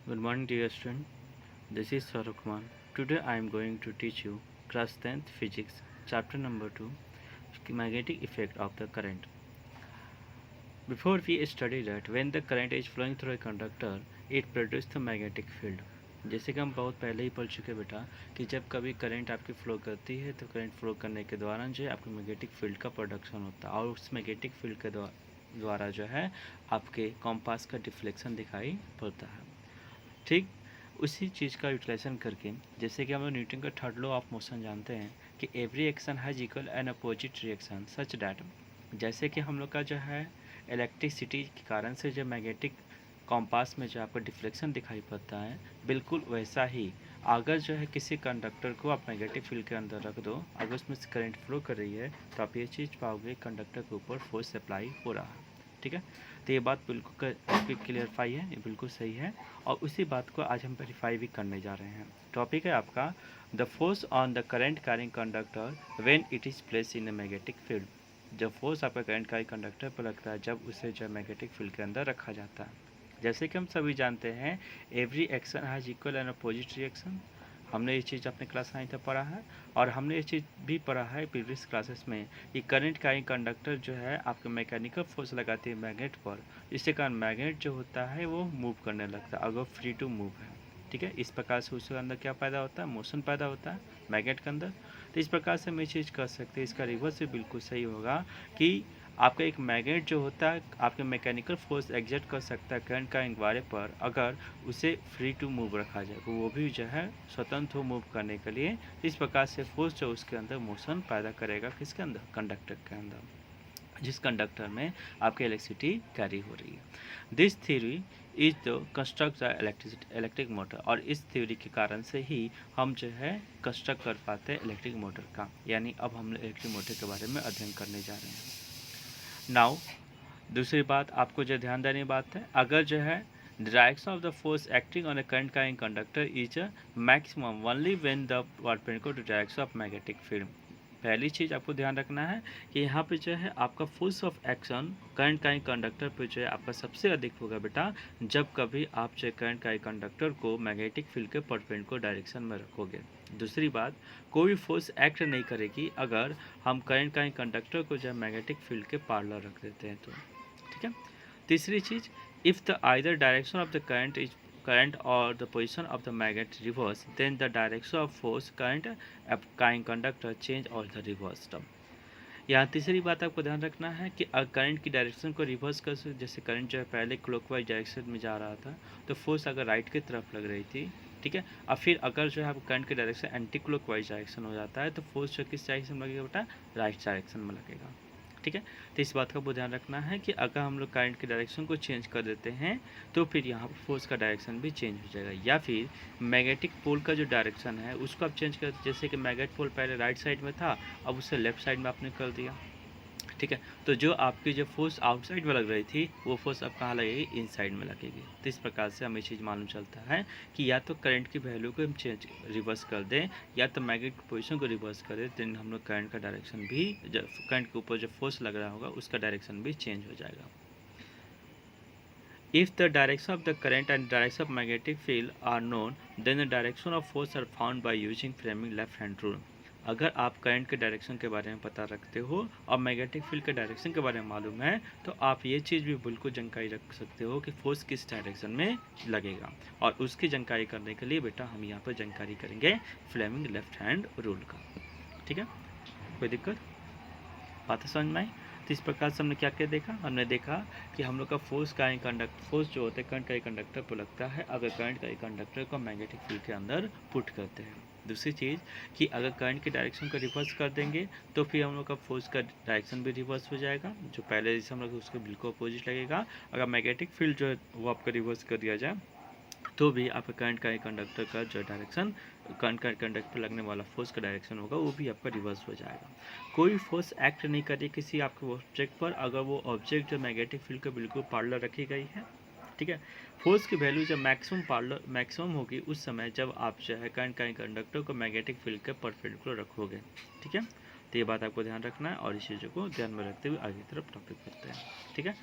Good morning, dear student. This is Saurabh Kumar. Today I am going to teach you class 10th physics, chapter number 2, magnetic effect of the current. Before we study that, when the current is flowing through a conductor, it produces the magnetic field. जैसे कि हम बहुत पहले ही पढ़ चुके बेटा कि जब कभी करंट आपकी फ्लो करती है तो करंट फ्लो करने के दौरान जो है आपके मैग्नेटिक फील्ड का प्रोडक्शन होता है और उस मैग्नेटिक फील्ड के द्वारा जो है आपके कॉम्पास का डिफ्लेक्शन दिखाई पड़ता है। ठीक उसी चीज़ का यूटिलाइजेशन करके जैसे कि हम लोग न्यूटन का थर्ड लॉ ऑफ मोशन जानते हैं कि every action has equal and opposite reaction such that, जैसे कि हम लोग का जो है इलेक्ट्रिसिटी के कारण से जो मैग्नेटिक कॉम्पास में जो आपको डिफ्लेक्शन दिखाई पड़ता है, बिल्कुल वैसा ही अगर जो है किसी कंडक्टर को आप मैग्नेटिक फील्ड के अंदर रख दो, अगर उसमें से करंट फ्लो कर रही है तो आप ये चीज़ पाओगे कंडक्टर के ऊपर फोर्स अप्लाई हो रहा है। ठीक है, तो ये बात बिल्कुल क्लियरफाई है, ये बिल्कुल सही है और उसी बात को आज हम वेरीफाई भी करने जा रहे हैं। टॉपिक है आपका the force on the current carrying conductor when it is place in a magnetic field. जब फोर्स आपका करंट कैरिंग कंडक्टर पर लगता है जब उसे जो मैग्नेटिक फील्ड के अंदर रखा जाता है। जैसे कि हम सभी जानते हैं every action has equal and opposite reaction. हमने ये चीज़ अपने क्लास 9 तक पढ़ा है और हमने ये चीज़ भी पढ़ा है प्रीवियस क्लासेस में कि करंट का कंडक्टर जो है आपके मैकेनिकल फोर्स लगाती है मैग्नेट पर, इसके कारण मैग्नेट जो होता है वो मूव करने लगता है अगर फ्री टू मूव है। ठीक है, इस प्रकार से उसके अंदर क्या पैदा होता है, मोशन पैदा होता है मैग्नेट के अंदर। तो इस प्रकार से हम ये चीज़ कर सकते हैं, इसका रिवर्स भी बिल्कुल सही होगा कि आपका एक मैग्नेट जो होता है आपके मैकेनिकल फोर्स एग्जर्ट कर सकता है करंट का इंक्वायरे पर, अगर उसे फ्री टू मूव रखा जाए तो वो भी जो है स्वतंत्र हो मूव करने के लिए। इस प्रकार से फोर्स जो उसके अंदर मोशन पैदा करेगा किसके अंदर, कंडक्टर के अंदर, जिस कंडक्टर में आपकी इलेक्ट्रिसिटी कैरी हो रही है। This theory is the construct the electric motor, और इस थ्योरी के कारण से ही हम जो है कंस्ट्रक्ट कर पाते हैं इलेक्ट्रिक मोटर का, यानी अब हम इलेक्ट्रिक मोटर के बारे में अध्ययन करने जा रहे हैं। नाउ दूसरी बात आपको जो ध्यान देने बात है, अगर जो है direction of the force acting on a current carrying conductor is maximum only when the perpendicular to direction of magnetic field. पहली चीज़ आपको ध्यान रखना है कि यहाँ पे जो है आपका force of action current carrying conductor पे जो है आपका सबसे अधिक होगा बेटा जब कभी आप जो करंट कैरिंग कंडक्टर को मैग्नेटिक फील्ड के परपेंडिकुलर डायरेक्शन में रखोगे। दूसरी बात, कोई फोर्स एक्ट नहीं करेगी अगर हम करंट कैरिंग कंडक्टर को जो है मैग्नेटिक फील्ड के पार्लर रख देते हैं तो। ठीक है, तीसरी चीज़, if the either direction of the current is current or the position of the magnet reverse, then the direction of force current carrying conductor change or the reverse term। यहाँ तीसरी बात आपको ध्यान रखना है कि करंट की डायरेक्शन को रिवर्स कर सकते, जैसे करंट जो है पहले क्लॉकवाइज डायरेक्शन में जा रहा था तो फोर्स अगर राइट की तरफ लग रही थी, ठीक है, और फिर अगर जो है आप करंट की डायरेक्शन एंटी क्लॉकवाइज डायरेक्शन हो जाता है तो फोर्स जो किस डायरेक्शन में लगेगा बेटा, राइट डायरेक्शन में लगेगा। ठीक है, तो इस बात का बहुत ध्यान रखना है कि अगर हम लोग करंट की डायरेक्शन को चेंज कर देते हैं तो फिर यहाँ पर फोर्स का डायरेक्शन भी चेंज हो जाएगा, या फिर मैग्नेटिक पोल का जो डायरेक्शन है उसको आप चेंज कर, जैसे कि मैग्नेट पोल पहले राइट साइड में था अब उसे लेफ्ट साइड में आपने कर दिया। ठीक है, तो जो आपकी जो फोर्स आउटसाइड में लग रही थी वो फोर्स अब कहाँ लगेगी, इनसाइड में लगेगी। तो इस प्रकार से हमें चीज़ मालूम चलता है कि या तो करंट की वैल्यू को हम चेंज रिवर्स कर दें या तो मैग्नेटिक पोजीशन को रिवर्स कर दें, देन हम लोग करंट का डायरेक्शन भी, जब करंट के ऊपर जो फोर्स लग रहा होगा उसका डायरेक्शन भी चेंज हो जाएगा। If the direction of the current and direction of magnetic field are known, then the direction of force are found by using Fleming left hand rule। अगर आप करंट के डायरेक्शन के बारे में पता रखते हो और मैग्नेटिक फील्ड के डायरेक्शन के बारे में मालूम है तो आप ये चीज़ भी बिल्कुल जानकारी रख सकते हो कि फोर्स किस डायरेक्शन में लगेगा, और उसकी जानकारी करने के लिए बेटा हम यहाँ पर जानकारी करेंगे फ्लेमिंग लेफ्ट हैंड रूल का। ठीक है, कोई दिक्कत, बात समझ में आई? तो इस प्रकार से हमने क्या क्या देखा, हमने देखा कि हम लोग का फोर्स का फोर्स जो होता है करंट का कंडक्टर पर लगता है अगर करंट का कंडक्टर को मैग्नेटिक फील्ड के अंदर पुट करते हैं। दूसरी चीज़ कि अगर करंट की डायरेक्शन को रिवर्स कर देंगे तो फिर हम लोग का फोर्स का डायरेक्शन भी रिवर्स हो जाएगा, जो पहले जैसे हम लोग उसके बिल्कुल अपोजिट लगेगा। अगर मैग्नेटिक फील्ड जो है वो आपका रिवर्स कर दिया जाए तो भी आपका करंट का कंडक्टर का जो डायरेक्शन, करंट का कंडक्टर पर लगने वाला फोर्स का डायरेक्शन होगा वो भी आपका रिवर्स हो जाएगा। कोई फोर्स एक्ट नहीं करे किसी आपके ऑब्जेक्ट पर अगर वो ऑब्जेक्ट जो मैग्नेटिक फील्ड के बिल्कुल पार्लर रखी गई है। ठीक है, फोर्स की वैल्यू जब मैक्सिमम होगी उस समय जब आप जो है करंट का कंडक्टर को मैग्नेटिक फील्ड के परपेंडिकुलर रखोगे। ठीक है, तो ये बात आपको ध्यान रखना है और इस चीज़ों को ध्यान में रखते हुए आगे की तरफ टॉपिक करते हैं। ठीक है,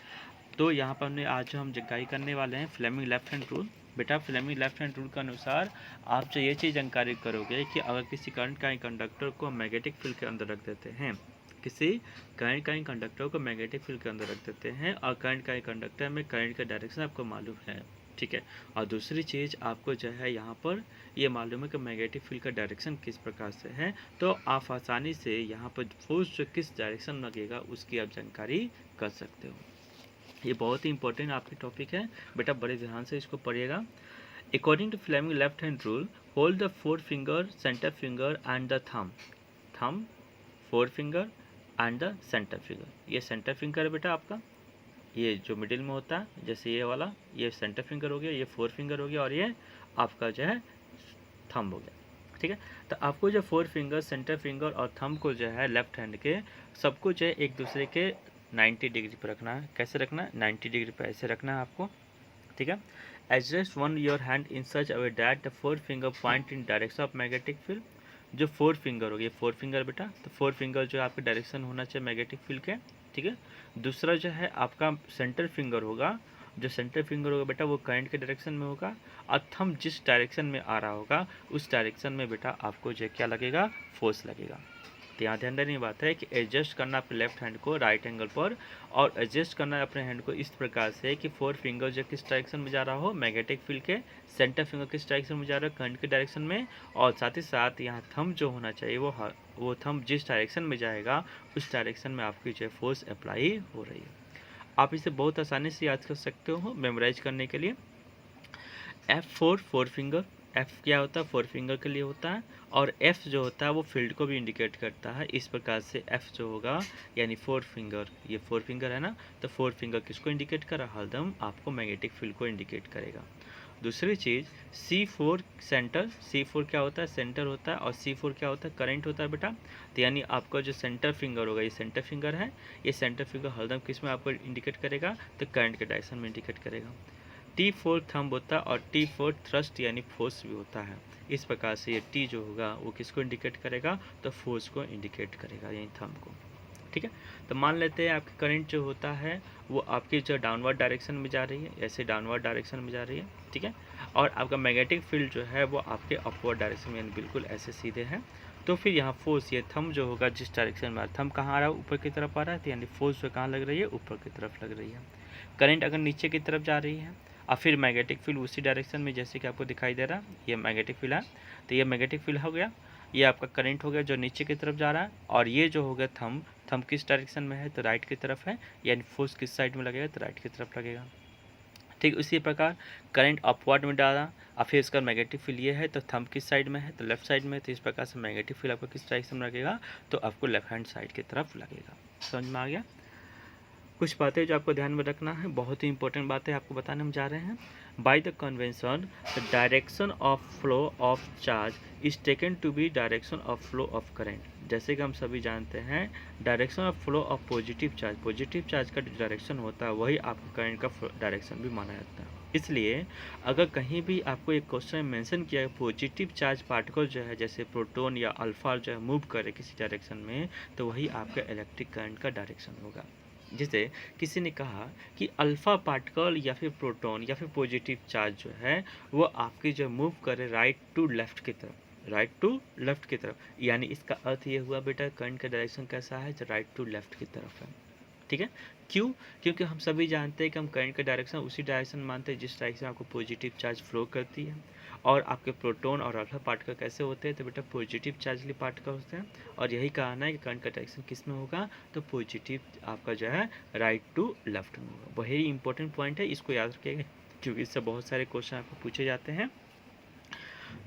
तो यहाँ पर हमने आज हम जानकारी करने वाले हैं फ्लेमिंग लेफ्ट हैंड रूल। बेटा फ्लेमिंग लेफ्ट हैंड रूल के अनुसार आप जो ये चीज़ जानकारी करोगे कि अगर किसी करंट का कंडक्टर को मैग्नेटिक फील्ड के अंदर रख देते हैं, किसी करंट का कंडक्टर को मैग्नेटिक फील्ड के अंदर रख देते हैं और करंट का कंडक्टर में करंट का डायरेक्शन आपको मालूम है, ठीक है। और दूसरी चीज़ आपको जो है यहाँ पर ये मालूम है कि मैग्नेटिक फील्ड का डायरेक्शन किस प्रकार से है, तो आप आसानी से यहाँ पर फोर्स जो किस डायरेक्शन में लगेगा उसकी आप जानकारी कर सकते हो। ये बहुत ही इंपॉर्टेंट आपकी टॉपिक है बेटा, बड़े ध्यान से इसको पढ़िएगा। According to Fleming left hand rule, hold the forefinger, centre finger and the thumb, forefinger and the centre finger. ये सेंटर फिंगर है बेटा आपका, ये जो मिडिल में होता है जैसे ये वाला, ये सेंटर फिंगर हो गया, ये फोर फिंगर हो गया और ये आपका जो है थंब हो गया, ठीक है। तो आपको जो फोर फिंगर, सेंटर फिंगर और थंब को जो है लेफ्ट हैंड के सबको जो है एक दूसरे के 90 डिग्री पर रखना है। कैसे रखना है? 90 डिग्री पर ऐसे रखना है आपको, ठीक है। Adjust one your hand in such a way that the four finger point in direction of magnetic field. जो फोर फिंगर हो गया, फोर फिंगर बेटा, तो फोर फिंगर जो आपके डायरेक्शन होना चाहिए मैग्नेटिक फील्ड के, ठीक है। दूसरा जो है आपका सेंटर फिंगर होगा, जो सेंटर फिंगर होगा बेटा वो करंट के डायरेक्शन में होगा, और थंब जिस डायरेक्शन में आ रहा होगा उस डायरेक्शन में बेटा आपको जो क्या लगेगा, फोर्स लगेगा। तो यहाँ ध्यान देने की बात है कि एडजस्ट करना अपने लेफ्ट हैंड को राइट एंगल पर, और एडजस्ट करना है अपने हैंड को इस प्रकार से कि फोर फिंगर जो किस डायरेक्शन में जा रहा हो मैग्नेटिक फील्ड के, सेंटर फिंगर किस डायरेक्शन में जा रहा है करंट के डायरेक्शन में, और साथ ही साथ यहाँ थंब जो होना चाहिए वो थंब जिस डायरेक्शन में जाएगा उस डायरेक्शन में आपकी जो फोर्स अप्लाई हो रही है। आप इसे बहुत आसानी से याद कर सकते हो मेमोराइज करने के लिए। F4 फोर फिंगर, F क्या होता है? फोर फिंगर के लिए होता है, और F जो होता है वो फील्ड को भी इंडिकेट करता है। इस प्रकार से F जो होगा यानी फोर फिंगर, ये फोर फिंगर है ना, तो फोर फिंगर किसको इंडिकेट कर रहा है? हरदम आपको मैग्नेटिक फील्ड को इंडिकेट करेगा। दूसरी चीज़ C4 सेंटर, C4 क्या होता है? सेंटर होता है, और C4 क्या होता है? करंट होता है बेटा। तो यानी आपका जो सेंटर फिंगर होगा, ये सेंटर फिंगर है, ये सेंटर फिंगर हरदम किस में आपको इंडिकेट करेगा? तो करंट के डायरेक्शन में इंडिकेट करेगा। T4 थंब होता है, और T4 थ्रस्ट यानी फोर्स भी होता है। इस प्रकार से ये T जो होगा वो किसको इंडिकेट करेगा? तो फोर्स को इंडिकेट करेगा, यानी थंब को, ठीक है। तो मान लेते हैं आपकी करंट जो होता है वो आपकी जो डाउनवर्ड डायरेक्शन में जा रही है, ऐसे डाउनवर्ड डायरेक्शन में जा रही है, ठीक है। और आपका मैग्नेटिक फील्ड जो है वो आपके अपवर्ड डायरेक्शन में यानी बिल्कुल ऐसे सीधे हैं। तो फिर यहाँ फोर्स, ये थंब जो होगा जिस डायरेक्शन में, थंब कहाँ आ रहा है? ऊपर की तरफ आ रहा है, तो यानी फोर्स जो कहाँ लग रही है? ऊपर की तरफ लग रही है। करंट अगर नीचे की तरफ जा रही है और फिर मैग्नेटिक फील्ड उसी डायरेक्शन में, जैसे कि आपको दिखाई दे रहा है ये मैग्नेटिक फील्ड है, तो ये मैग्नेटिक फील्ड हो गया, ये आपका करंट हो गया जो नीचे की तरफ जा रहा है, और ये जो हो गया थंब, थंब किस डायरेक्शन में है? तो राइट की तरफ है, यानी फोर्स किस साइड में लगेगा? तो राइट की तरफ लगेगा, ठीक। इसी प्रकार करंट अपवर्ड में डाला और फिर इसका मैग्नेटिक फील्ड ये है, तो थंब किस साइड में है? तो लेफ्ट साइड में। तो इस प्रकार से मैग्नेटिक फील्ड आपको किस डायरेक्शन में लगेगा? तो आपको लेफ्ट हैंड साइड की तरफ लगेगा। समझ में आ गया? कुछ बातें जो आपको ध्यान में रखना है, बहुत ही इंपॉर्टेंट बातें आपको बताने हम जा रहे हैं। By the convention the direction of flow of charge is taken to be direction of flow of current. जैसे कि हम सभी जानते हैं direction of flow of positive charge का डायरेक्शन होता है वही आपका करंट का डायरेक्शन भी माना जाता है। इसलिए अगर कहीं भी आपको एक क्वेश्चन में मेंशन किया है पॉजिटिव चार्ज पार्टिकल जो है जैसे प्रोटॉन या अल्फा जो है मूव करे किसी डायरेक्शन में, तो वही आपका इलेक्ट्रिक करंट का डायरेक्शन होगा। जैसे किसी ने कहा कि अल्फा पार्टिकल या फिर प्रोटॉन या फिर पॉजिटिव चार्ज जो है वो आपकी जो मूव करे राइट टू लेफ्ट की तरफ, राइट टू लेफ्ट की तरफ, यानी इसका अर्थ ये हुआ बेटा करंट का डायरेक्शन कैसा है? जो राइट टू लेफ्ट की तरफ है, ठीक है। क्यों? क्योंकि हम सभी जानते हैं कि हम करंट का डायरेक्शन उसी डायरेक्शन मानते हैं जिस डायरेक्शन आपको पॉजिटिव चार्ज फ्लो करती है। और आपके प्रोटॉन और अल्फा पार्टिकल कैसे होते हैं? तो बेटा पॉजिटिव चार्ज वाले पार्टिकल होते हैं, और यही कहना है कि करंट का डायरेक्शन किस में होगा? तो पॉजिटिव आपका जो है राइट टू लेफ्ट में होगा। वही इंपॉर्टेंट पॉइंट है, इसको याद रखिएगा क्योंकि इससे बहुत सारे क्वेश्चन आपको पूछे जाते हैं।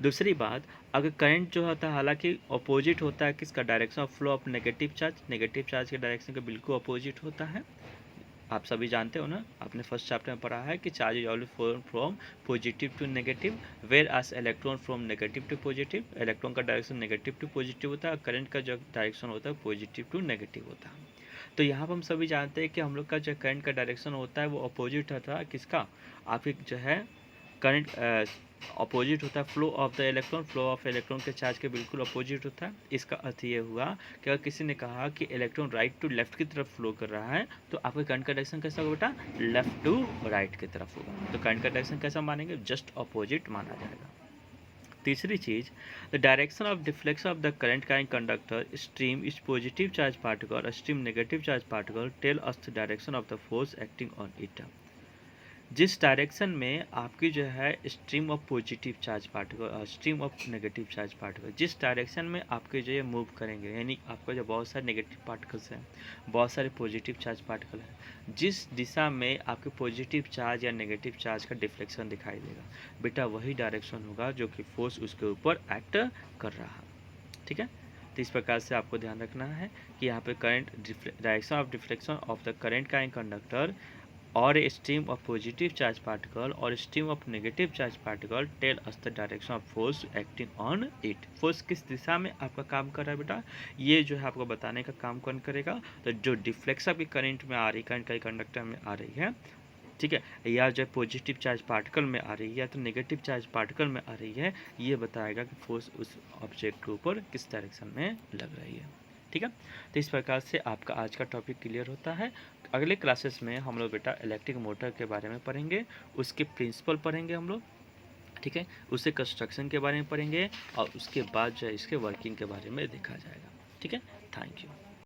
दूसरी बात, अगर करंट जो होता है हालांकि अपोजिट होता है किसका? Direction of flow of negative charge के डायरेक्शन के बिल्कुल अपोजिट होता है। आप सभी जानते हो ना, आपने फर्स्ट चैप्टर में पढ़ा है कि charge is always from positive to negative, whereas electron from negative to positive. Electron का डायरेक्शन नेगेटिव टू पॉजिटिव होता है, करंट का जो डायरेक्शन होता है पॉजिटिव टू नेगेटिव होता है। तो यहाँ पर हम सभी जानते हैं कि हम लोग का जो करंट का डायरेक्शन होता है वो अपोजिट होता है किसका? आपकी जो है करंट अपोजिट होता है flow of the electron, flow of electron के चार्ज के बिल्कुल अपोजिट होता है। इसका अर्थ ये हुआ कि अगर किसी ने कहा कि इलेक्ट्रॉन राइट टू लेफ्ट की तरफ फ्लो कर रहा है तो आपके करंट का डायरेक्शन कैसा होगा बेटा, लेफ्ट टू राइट की तरफ होगा। तो करंट का डायरेक्शन कैसा मानेंगे, जस्ट अपोजिट माना जाएगा। तीसरी चीज, the direction of deflection of the current का conductor stream is positive charge particle और stream negative charge particle tell us the direction of the force acting on it. जिस डायरेक्शन में आपकी जो है stream of positive charge particle और stream of negative charge particle, जिस डायरेक्शन में आपके जो ये मूव करेंगे, यानी आपका जो बहुत सारे नेगेटिव पार्टिकल्स हैं, बहुत सारे पॉजिटिव चार्ज पार्टिकल हैं, जिस दिशा में आपके पॉजिटिव चार्ज या नेगेटिव चार्ज का डिफ्लेक्शन दिखाई देगा बेटा, वही डायरेक्शन होगा जो कि फोर्स उसके ऊपर एक्ट कर रहा है। ठीक है, तो इस प्रकार से आपको ध्यान रखना है कि यहाँ पे current direction of deflection of the current का कंडक्टर और a stream of positive charge particle और stream of negative charge particle tell us the direction of force acting on it. Force किस दिशा में आपका काम कर रहा है बेटा, ये जो है आपको बताने का काम कौन करेगा, तो जो डिफ्लेक्शन की करंट में आ रही, करंट का कंडक्टर में आ रही है, ठीक है, या जो पॉजिटिव चार्ज पार्टिकल में आ रही है तो नेगेटिव चार्ज पार्टिकल में आ रही है, ये बताएगा कि फोर्स उस ऑब्जेक्ट के ऊपर किस डायरेक्शन में लग रही है। ठीक है, तो इस प्रकार से आपका आज का टॉपिक क्लियर होता है। अगले क्लासेस में हम लोग बेटा इलेक्ट्रिक मोटर के बारे में पढ़ेंगे, उसके प्रिंसिपल पढ़ेंगे हम लोग, ठीक है, उससे कंस्ट्रक्शन के बारे में पढ़ेंगे और उसके बाद जो है इसके वर्किंग के बारे में देखा जाएगा। ठीक है, थैंक यू।